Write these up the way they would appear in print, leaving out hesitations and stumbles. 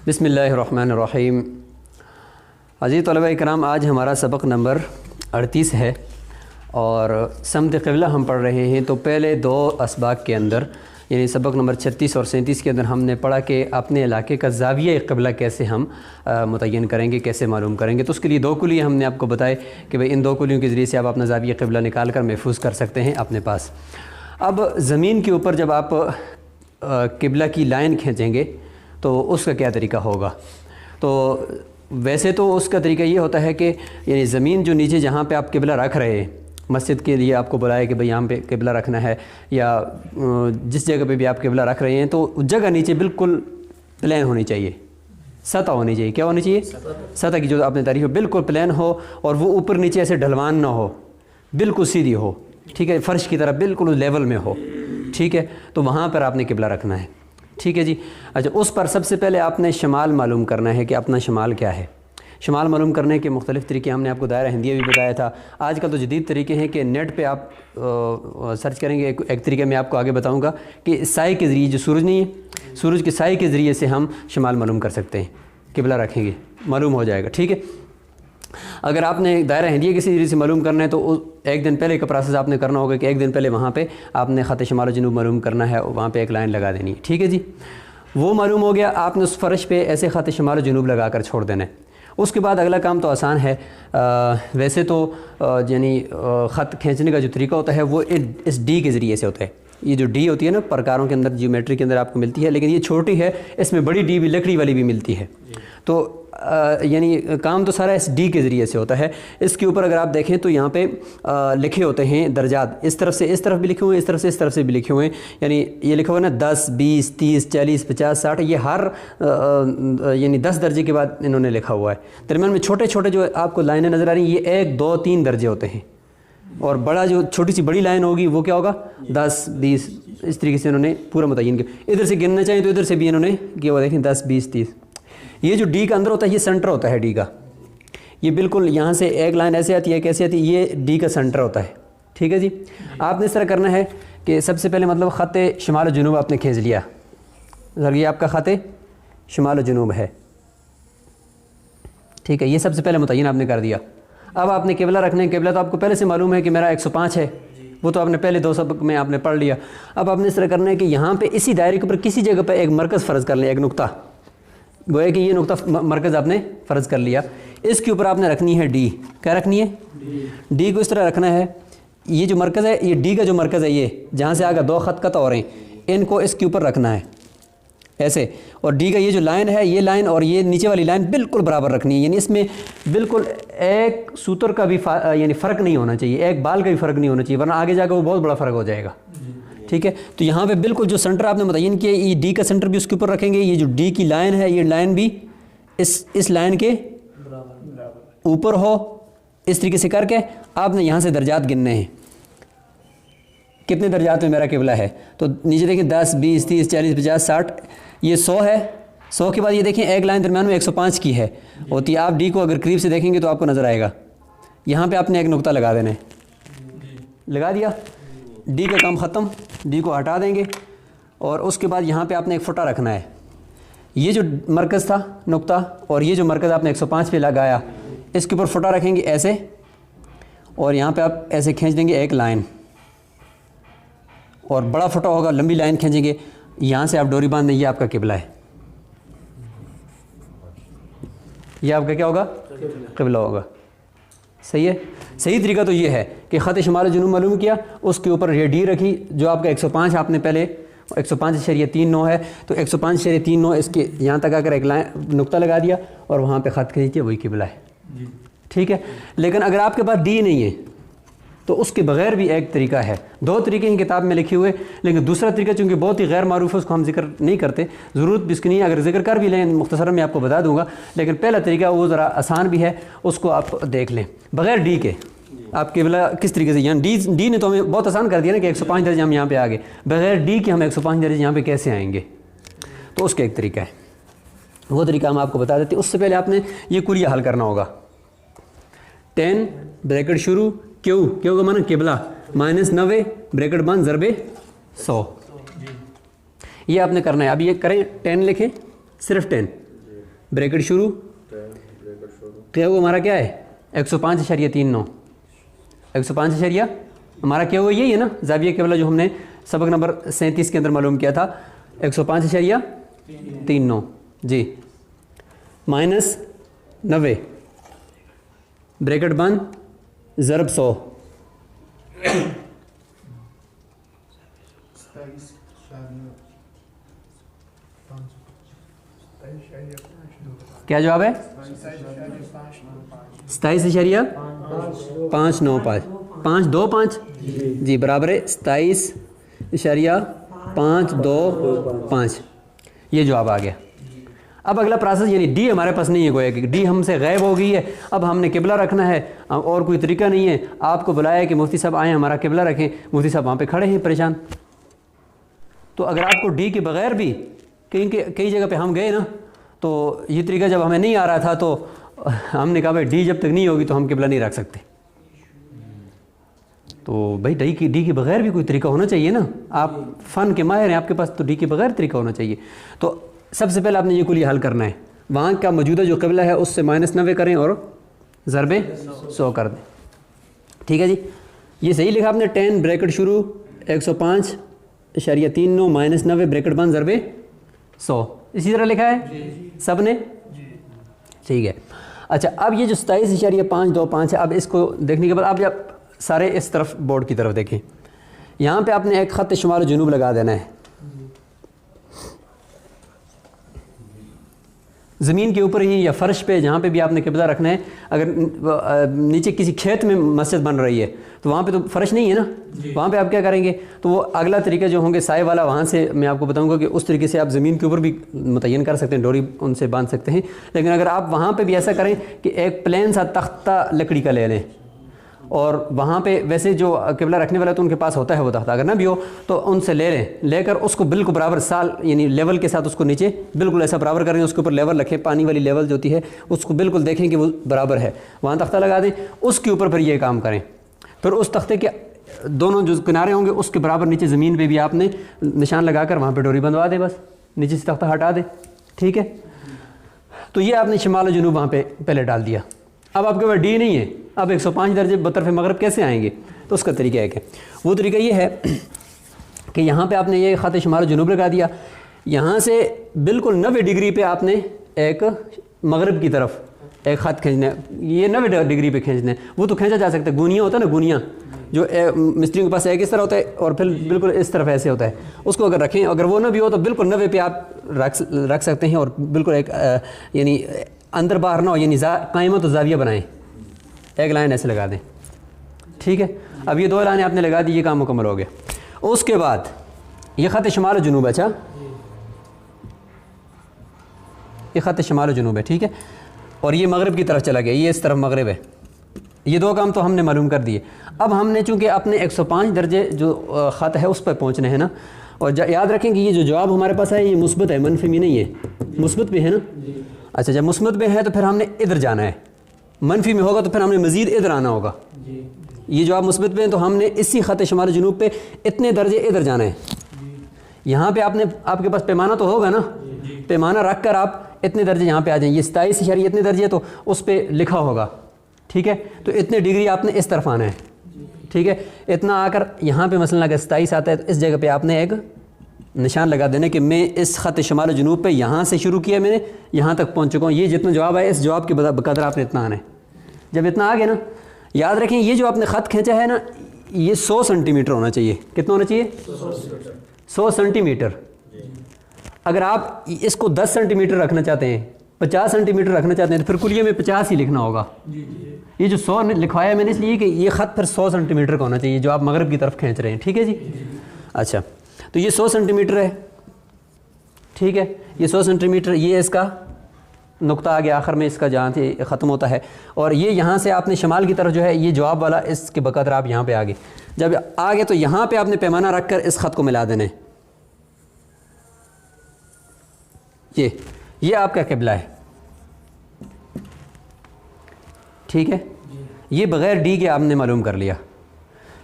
بسم اللہ الرحمن الرحیم۔ عزیز طلبہ اکرام، آج ہمارا سبق نمبر 38 ہے اور سمت قبلہ ہم پڑھ رہے ہیں۔ تو پہلے دو اسباق کے اندر یعنی سبق نمبر 36 اور 37 کے اندر ہم نے پڑھا کہ اپنے علاقے کا زاویہ قبلہ کیسے ہم متعین کریں گے، کیسے معلوم کریں گے۔ تو اس کے لیے دو کلیے ہم نے آپ کو بتائے کہ بھئی ان دو کلیوں کے ذریعے سے آپ اپنا زاویہ قبلہ نکال کر محفوظ کر سکتے ہیں اپنے پاس۔ اب زمین کے اوپر جب آپ قبلہ کی لائن کھینچیں گے تو اس کا کیا طریقہ ہوگا؟ تو ویسے تو اس کا طریقہ یہ ہوتا ہے کہ یعنی زمین جو نیچے جہاں پہ آپ قبلہ رکھ رہے ہیں، مسجد کے لیے آپ کو بلائے کہ بھئی یہاں پہ قبلہ رکھنا ہے، یا جس جگہ پہ بھی آپ قبلہ رکھ رہے ہیں تو جگہ نیچے بالکل پلین ہونی چاہیے، سطح ہونی چاہیے۔ کیا ہونی چاہیے؟ سطح کی جو آپ نے تعریف ہو بالکل پلین ہو، اور وہ اوپر نیچے ایسے ڈھلوان نہ ہو، بالکل سیدھی ہو، ٹھیک ہے، فرش کی طرح بالکل لیول میں ہو، ٹھیک ہے۔ تو وہاں پر آپ نے قبلہ رکھنا ہے، ٹھیک ہے جی۔ اچھا، اس پر سب سے پہلے آپ نے شمال معلوم کرنا ہے کہ اپنا شمال کیا ہے۔ شمال معلوم کرنے کے مختلف طریقے ہم نے آپ کو دائرہ ہندیہ بھی بتایا تھا۔ آج کل تو جدید طریقے ہیں کہ نیٹ پہ آپ سرچ کریں گے، ایک طریقہ میں آپ کو آگے بتاؤں گا کہ سائے کے ذریعے، جو سورج نہیں ہے، سورج کے سائے کے ذریعے سے ہم شمال معلوم کر سکتے ہیں، قبلہ رکھیں گے معلوم ہو جائے گا، ٹھیک ہے۔ اگر آپ نے دائرہ ہندیہ کسی ذریعے سے معلوم کرنا ہے تو ایک دن پہلے کا پروسیس آپ نے کرنا ہوگا کہ ایک دن پہلے وہاں پہ آپ نے خط شمال و جنوب معلوم کرنا ہے، وہاں پہ ایک لائن لگا دینی ہے، ٹھیک ہے جی۔ وہ معلوم ہو گیا، آپ نے اس فرش پہ ایسے خط شمال و جنوب لگا کر چھوڑ دینا ہے۔ اس کے بعد اگلا کام تو آسان ہے۔ ویسے تو یعنی خط کھینچنے کا جو طریقہ ہوتا ہے وہ اس ڈی کے ذریعے سے ہوتا ہے۔ یہ جو ڈی ہوتی ہے نا پرکاروں کے اندر، جیومیٹری کے اندر آپ کو ملتی ہے، لیکن یہ چھوٹی ہے، اس میں بڑی ڈی بھی لکڑی والی بھی ملتی ہے۔ تو یعنی کام تو سارا اس ڈی کے ذریعے سے ہوتا ہے۔ اس کے اوپر اگر آپ دیکھیں تو یہاں پہ لکھے ہوتے ہیں درجات، اس طرف سے اس طرف بھی لکھے ہوئے ہیں، اس طرف سے اس طرف سے بھی لکھے ہوئے ہیں۔ یعنی یہ لکھا ہوا ہے نا 10 20 30 40 50 60، یہ ہر یعنی 10 درجے کے بعد انہوں نے لکھا ہوا ہے۔ درمیان میں چھوٹے چھوٹے جو آپ کو لائنیں نظر آ رہی ہیں، یہ 1 2 3 درجے ہوتے ہیں، اور بڑا جو چھوٹی سی بڑی لائن ہوگی وہ کیا ہوگا 10 20، اس طریقے سے انہوں نے پورا متعین کیا۔ ادھر سے گننا چاہیں تو ادھر سے بھی انہوں نے کیا، وہ دیکھیں 10 20 30۔ یہ جو ڈی کا اندر ہوتا ہے یہ سنٹر ہوتا ہے ڈی کا، یہ بالکل یہاں سے ایک لائن ایسے آتی ہے، کیسے آتی ہے، یہ ڈی کا سنٹر ہوتا ہے، ٹھیک ہے جی۔ آپ نے اس طرح کرنا ہے کہ سب سے پہلے مطلب خط شمال و جنوب آپ نے کھینچ لیا، یہ آپ کا خط شمال و جنوب ہے، ٹھیک ہے، یہ سب سے پہلے متعین آپ نے کر دیا۔ اب آپ نے قبلہ رکھنے، قبلہ تو آپ کو پہلے سے معلوم ہے کہ میرا 105 ہے، وہ تو آپ نے پہلے 2 سبق میں آپ نے پڑھ لیا۔ اب آپ نے اس طرح کرنا ہے کہ یہاں پہ اسی دائرے کے اوپر کسی جگہ پہ ایک مرکز فرض کر لیں، ایک نقطہ، گویا کہ یہ نقطہ مرکز آپ نے فرض کر لیا۔ اس کے اوپر آپ نے رکھنی ہے ڈی۔ کیا رکھنی ہے؟ ڈی کو اس طرح رکھنا ہے، یہ جو مرکز ہے، یہ ڈی کا جو مرکز ہے، یہ جہاں سے آگے 2 خط قطع ہو رہے ہیں، ان کو اس کے اوپر رکھنا ہے ایسے، اور ڈی کا یہ جو لائن ہے، یہ لائن اور یہ نیچے والی لائن بالکل برابر رکھنی ہے، یعنی اس میں بالکل ایک سوتر کا بھی یعنی فرق نہیں ہونا چاہیے، ایک بال کا بھی فرق نہیں ہونا چاہیے، ورنہ آگے جا کے وہ بہت بڑا فرق ہو جائے گا، ٹھیک ہے۔ تو یہاں پہ بالکل جو سنٹر آپ نے متعین کیا، یہ ڈی کا سنٹر بھی اس کے اوپر رکھیں گے، یہ جو ڈی کی لائن ہے، یہ لائن بھی اس لائن کے اوپر ہو، اس طریقے سے کر کے آپ نے یہاں سے درجات گننے ہیں، کتنے درجات میں میرا قبلہ ہے۔ تو نیچے دیکھیں 10 20 30 40 50 60، یہ 100 ہے۔ 100 کے بعد یہ دیکھیں ایک لائن درمیان میں 105 کی ہے ہوتی ہے، آپ ڈی کو اگر قریب سے دیکھیں گے تو آپ کو نظر آئے گا، یہاں پہ آپ نے ایک نقطہ لگا دینا ہے، لگا دیا، ڈی کا کام ختم، ڈی کو ہٹا دیں گے، اور اس کے بعد یہاں پہ آپ نے ایک فٹا رکھنا ہے، یہ جو مرکز تھا نقطہ، اور یہ جو مرکز آپ نے 105 پہ لگایا، اس کے اوپر فٹا رکھیں گے ایسے، اور یہاں پہ آپ ایسے کھینچ دیں گے ایک لائن، اور بڑا فٹا ہوگا، لمبی لائن کھینچیں گے، یہاں سے آپ ڈوری باندھ دیں، یہ آپ کا قبلہ ہے، یہ آپ کا کیا ہوگا؟ قبلہ ہوگا، صحیح ہے۔ صحیح طریقہ تو یہ ہے کہ خط شمال و جنوب معلوم کیا، اس کے اوپر یہ ڈی رکھی، جو آپ کا 105 آپ نے پہلے 105.39 ہے، تو 105.39 اس کے یہاں تک آ کر ایک لائن نقطہ لگا دیا، اور وہاں پہ خط کھینچ دیا، وہی قبلہ ہے، ٹھیک ہے۔ لیکن اگر آپ کے پاس ڈی نہیں ہے تو اس کے بغیر بھی ایک طریقہ ہے، 2 طریقے ہیں کتاب میں لکھے ہوئے، لیکن دوسرا طریقہ چونکہ بہت ہی غیر معروف ہے، اس کو ہم ذکر نہیں کرتے، ضرورت بھی اس کی نہیں ہے، اگر ذکر کر بھی لیں مختصرا میں آپ کو بتا دوں گا، لیکن پہلا طریقہ وہ ذرا آسان بھی ہے، اس کو آپ دیکھ لیں۔ بغیر ڈی کے آپ قبلہ کس طریقے سے، یعنی ڈی نے تو ہمیں بہت آسان کر دیا نا کہ 105 درجے ہم یہاں پہ آ گئے، بغیر ڈی کے ہم 105 درجے یہاں پہ کیسے آئیں گے؟ تو اس کا ایک طریقہ ہے، وہ طریقہ ہم آپ کو بتا دیتے ہیں۔ اس سے پہلے آپ نے یہ کلیہ حل کرنا ہوگا، 10 بریکٹ شروع، کیوں کا مانا قبلہ، -90 بریکٹ بند ضرب 100، یہ آپ نے کرنا ہے۔ اب یہ کریں 10 لکھیں، صرف 10، بریکٹ شروع کیا ہوا ہمارا کیا ہے 105.39 105 ہمارا کیا ہوا یہی ہے نا زاویہ قبلہ جو ہم نے سبق نمبر 37 کے اندر معلوم کیا تھا 105.39 جی مائنس 90 بریکٹ بند ضرب 100 کیا جواب ہے 27.595 جی برابر ہے 27.525 یہ جواب آ گیا. اب اگلا پروسیس یعنی ڈی ہمارے پاس نہیں ہے گویا کہ ڈی ہم سے غائب ہو گئی ہے. اب ہم نے قبلہ رکھنا ہے اور کوئی طریقہ نہیں ہے. آپ کو بلایا کہ مفتی صاحب آئیں ہمارا قبلہ رکھیں, مفتی صاحب وہاں پہ کھڑے ہیں پریشان. تو اگر آپ کو ڈی کے بغیر بھی کئی جگہ پہ ہم گئے نا تو یہ طریقہ جب ہمیں نہیں آ رہا تھا تو ہم نے کہا بھائی ڈی جب تک نہیں ہوگی تو ہم قبلہ نہیں رکھ سکتے. تو بھائی ڈی کے بغیر بھی کوئی طریقہ ہونا چاہیے نا. آپ فن کے ماہر ہیں, آپ کے پاس تو ڈی کے بغیر طریقہ ہونا چاہیے. تو سب سے پہلے آپ نے یہ کلیہ حل کرنا ہے. وہاں کا موجودہ جو قبلہ ہے اس سے -90 کریں اور ضرب 100 کر دیں. ٹھیک ہے جی, یہ صحیح لکھا آپ نے. 10 بریکٹ شروع 105.39 -90 بریکٹ بند ضرب 100 اسی طرح لکھا ہے سب نے. ٹھیک ہے. اچھا اب یہ جو 27.525 ہے, اب اس کو دیکھنے کے بعد آپ جب سارے اس طرف بورڈ کی طرف دیکھیں, یہاں پہ آپ نے ایک خط شمال و جنوب لگا دینا ہے. زمین کے اوپر ہی یا فرش پہ جہاں پہ بھی آپ نے قبلہ رکھنا ہے. اگر نیچے کسی کھیت میں مسجد بن رہی ہے تو وہاں پہ تو فرش نہیں ہے نا, وہاں پہ آپ کیا کریں گے, تو وہ اگلا طریقہ جو ہوں گے سائے والا, وہاں سے میں آپ کو بتاؤں گا کہ اس طریقے سے آپ زمین کے اوپر بھی متعین کر سکتے ہیں, ڈوری ان سے باندھ سکتے ہیں. لیکن اگر آپ وہاں پہ بھی ایسا کریں کہ ایک پلین سا تختہ لکڑی کا لے لیں, اور وہاں پہ ویسے جو قبلہ رکھنے والا تو ان کے پاس ہوتا ہے وہ تختہ, اگر نہ بھی ہو تو ان سے لے لیں, لے کر اس کو بالکل برابر سال یعنی لیول کے ساتھ اس کو نیچے بالکل ایسا برابر کریں, اس کے اوپر لیول رکھیں, پانی والی لیول جو ہوتی ہے اس کو بالکل دیکھیں کہ وہ برابر ہے, وہاں تختہ لگا دیں. اس کے اوپر پھر یہ کام کریں, پھر اس تختے کے دونوں جو کنارے ہوں گے اس کے برابر نیچے زمین پہ بھی آپ نے نشان لگا کر وہاں پہ ڈوری بندوا دیں, بس نیچے سے تختہ ہٹا دیں. ٹھیک ہے. تو یہ آپ نے شمال و جنوب وہاں پہ پہلے ڈال دیا. اب آپ کے پاس ڈی نہیں ہے, اب 105 درجے بطرف مغرب کیسے آئیں گے؟ تو اس کا طریقہ ہے کہ وہ طریقہ یہ ہے کہ یہاں پہ آپ نے یہ خط شمال و جنوب لگا دیا, یہاں سے بالکل 90 ڈگری پہ آپ نے ایک مغرب کی طرف ایک خط کھینچنا ہے. یہ 90 ڈگری پہ کھینچنا ہے, وہ تو کھینچا جا سکتا ہے, گونیاں ہوتا ہے نا, گونیاں جو مستریوں کے پاس ایک اس طرح ہوتا ہے اور پھر بالکل اس طرف ایسے ہوتا ہے, اس کو اگر رکھیں, اگر وہ نہ بھی ہو تو بالکل 90 پہ آپ رکھ سکتے ہیں, اور بالکل ایک یعنی اندر باہر نہ ہو, یعنی قائمت و زاویہ بنائیں, ایک لائن ایسے لگا دیں. ٹھیک ہے. اب یہ 2 لائنیں آپ نے لگا دی, یہ کام مکمل ہو گیا. اس کے بعد یہ خط شمال و جنوب, اچھا یہ خط شمال و جنوب ہے. ٹھیک ہے. اور یہ مغرب کی طرف چلا گیا, یہ اس طرف مغرب ہے. یہ 2 کام تو ہم نے معلوم کر دیے. اب ہم نے چونکہ اپنے 105 درجے جو خط ہے اس پہ پہنچنے ہیں نا, اور یاد رکھیں کہ یہ جو جواب ہمارے پاس ہے یہ مثبت ہے, منفی میں نہیں ہے, مثبت پہ ہے نا. اچھا جب مثبت پہ ہے تو پھر ہم نے ادھر جانا ہے, منفی میں ہوگا تو پھر ہم نے مزید ادھر آنا ہوگا. یہ جواب مثبت پہ ہے تو ہم نے اسی خط شمال جنوب پہ اتنے درجے ادھر جانا ہے. یہاں پہ آپ کے پاس پیمانہ تو ہوگا نا, پیمانہ رکھ کر آپ اتنے درجے یہاں پہ آ جائیں. یہ 27 اتنے درجے تو اس پہ لکھا ہوگا. ٹھیک ہے. تو اتنے ڈگری آپ نے اس طرف آنا ہے. ٹھیک ہے. اتنا آ کر یہاں پہ مثلا اگر 27 آتا ہے تو اس جگہ پہ آپ نے ایک نشان لگا دینے کہ میں اس خط شمال و جنوب پہ یہاں سے شروع کیا, میں نے یہاں تک پہنچ چکا ہوں. یہ جتنا جواب ہے اس جواب کے بقدر آپ نے اتنا آنا ہے. جب اتنا آ گیا نا, یاد رکھیں یہ جو آپ نے خط کھینچا ہے نا یہ 100 سینٹی میٹر ہونا چاہیے. کتنا ہونا چاہیے؟ 100 سینٹی میٹر. اگر آپ اس کو 10 سینٹی میٹر رکھنا چاہتے ہیں, 50 سینٹی میٹر رکھنا چاہتے ہیں تو پھر کلیے میں 50 ہی لکھنا ہوگا. یہ جو 100 لکھوایا ہے میں نے اس لیے کہ یہ خط پھر 100 سینٹی میٹر کا ہونا چاہیے جو آپ مغرب کی طرف کھینچ رہے ہیں. ٹھیک ہے جی. اچھا تو یہ 100 سینٹی میٹر ہے. ٹھیک ہے. یہ 100 سینٹی میٹر, یہ اس کا نقطہ آ گیا آخر میں اس کا جہاں سے ختم ہوتا ہے. اور یہ یہاں سے آپ نے شمال کی طرف جو ہے یہ جواب والا اس کے بقدر آپ یہاں پہ آگے, جب آگے تو یہاں پہ آپ نے پیمانہ رکھ کر اس خط کو ملا دینا ہے. یہ آپ کا قبلہ ہے. ٹھیک ہے. یہ بغیر ڈی کے آپ نے معلوم کر لیا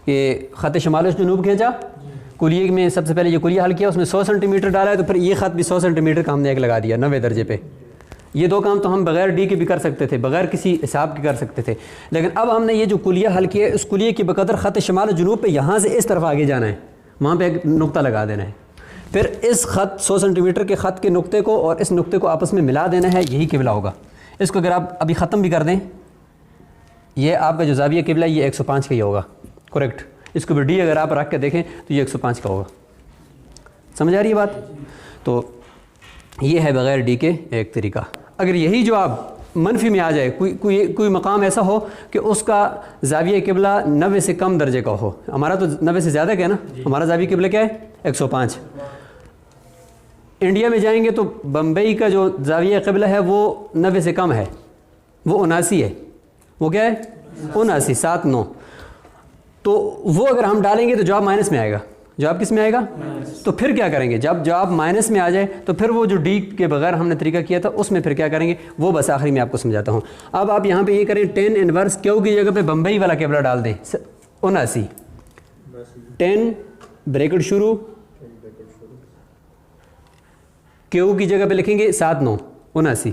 کہ خط شمال و جنوب کھینچا, کلیے میں سب سے پہلے یہ کلیہ حل کیا, اس میں 100 سینٹی میٹر ڈالا ہے تو پھر یہ خط بھی 100 سینٹی میٹر کا ہم نے ایک لگا دیا 90 درجے پہ. یہ دو کام تو ہم بغیر ڈی کے بھی کر سکتے تھے، بغیر کسی حساب کے کر سکتے تھے، لیکن اب ہم نے یہ جو کلیہ حل کیا ہے اس کلیے کی بقدر خط شمال و جنوب پہ یہاں سے اس طرف آگے جانا ہے، وہاں پہ ایک نقطہ لگا دینا ہے، پھر اس خط 100 سینٹی میٹر کے خط کے نقطے کو اور اس نقطے کو آپس میں ملا دینا ہے، یہی قبلہ ہوگا۔ اس کو اگر آپ ابھی ختم بھی کر دیں، یہ آپ کا جو زاویہ قبلہ یہ 105 کا ہی ہوگا، کریکٹ۔ اس کو بھی ڈی اگر آپ رکھ کے دیکھیں تو یہ 105 کا ہوگا۔ سمجھ آ رہی ہے بات؟ تو یہ ہے بغیر ڈی کے ایک طریقہ۔ اگر یہی جواب منفی میں آ جائے، کوئی مقام ایسا ہو کہ اس کا زاویہ قبلہ 90 سے کم درجے کا ہو، ہمارا تو 90 سے زیادہ کا ہے نا، ہمارا زاویہ قبلہ کیا ہے 105۔ انڈیا میں جائیں گے تو بمبئی کا جو زاویہ قبلہ ہے وہ 90 سے کم ہے، وہ 79 ہے، وہ کیا ہے 79 79۔ تو وہ اگر ہم ڈالیں گے تو جواب مائنس میں آئے گا۔ جواب کس میں آئے گا؟ تو پھر کیا کریں گے؟ جب جواب مائنس میں آ جائے تو پھر وہ جو ڈی کے بغیر ہم نے طریقہ کیا تھا اس میں پھر کیا کریں گے، وہ بس آخری میں آپ کو سمجھاتا ہوں۔ اب آپ یہاں پہ یہ کریں 10 انورس کیو کی جگہ پہ بمبئی والا قبلہ ڈال دیں 79، 10 بریکٹ شروع، کیو کی جگہ پہ لکھیں گے 7 9 79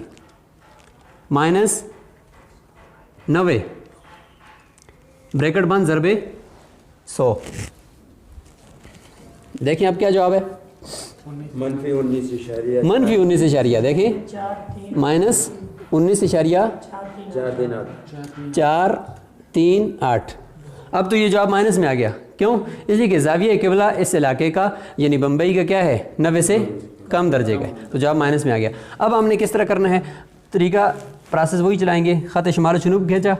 مائنس 90 بریکٹ بند ضربے 100۔ دیکھیں اب کیا جواب ہے؟ منفی 19 منفی 19 دیکھیں مائنس 19.438۔ اب تو یہ جواب مائنس میں آ گیا، کیوں؟ اس لیے کہ زاویہ قبلہ اس علاقے کا یعنی بمبئی کا کیا ہے 90 سے کم درجے کا ہے، تو جواب مائنس میں آ گیا۔ اب ہم نے کس طرح کرنا ہے طریقہ، پروسیس وہی چلائیں گے، خط شمال و جنوب کھینچا،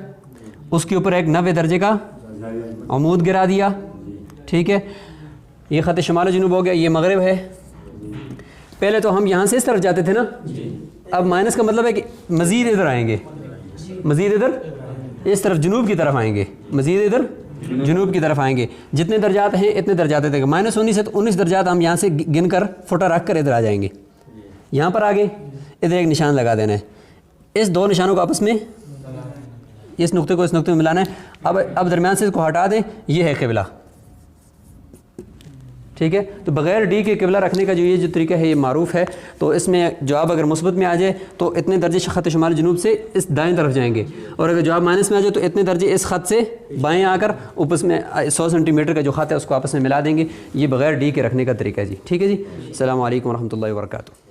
اس کے اوپر ایک 90 درجے کا عمود گرا دیا، ٹھیک ہے، یہ خط شمال و جنوب ہو گیا، یہ مغرب ہے۔ پہلے تو ہم یہاں سے اس طرف جاتے تھے نا، اب مائنس کا مطلب ہے کہ مزید ادھر آئیں گے، مزید ادھر اس طرف جنوب کی طرف آئیں گے، مزید ادھر جنوب کی طرف آئیں گے، جتنے درجات ہیں اتنے درجات دیں گے، -19 ہے تو 19 درجات ہم یہاں سے گن کر فوٹا رکھ کر ادھر آ جائیں گے، یہاں پر آگے ادھر ایک نشان لگا دینا ہے، اس دو نشانوں کو آپس میں اس نقطے کو اس نقطے میں ملانا ہے۔ اب درمیان سے اس کو ہٹا دیں، یہ ہے قبلہ، ٹھیک ہے۔ تو بغیر ڈی کے قبلہ رکھنے کا جو یہ جو طریقہ ہے یہ معروف ہے، تو اس میں جواب اگر مثبت میں آ جائے تو اتنے درجے خط شمال جنوب سے اس دائیں طرف جائیں گے، اور اگر جواب مائنس میں آ جائے تو اتنے درجے اس خط سے بائیں آ کر اوپر میں 100 سینٹی میٹر کا جو خط ہے اس کو آپس میں ملا دیں گے۔ یہ بغیر ڈی کے رکھنے کا طریقہ ہے جی، ٹھیک ہے جی۔ السلام علیکم ورحمۃ اللہ وبرکاتہ۔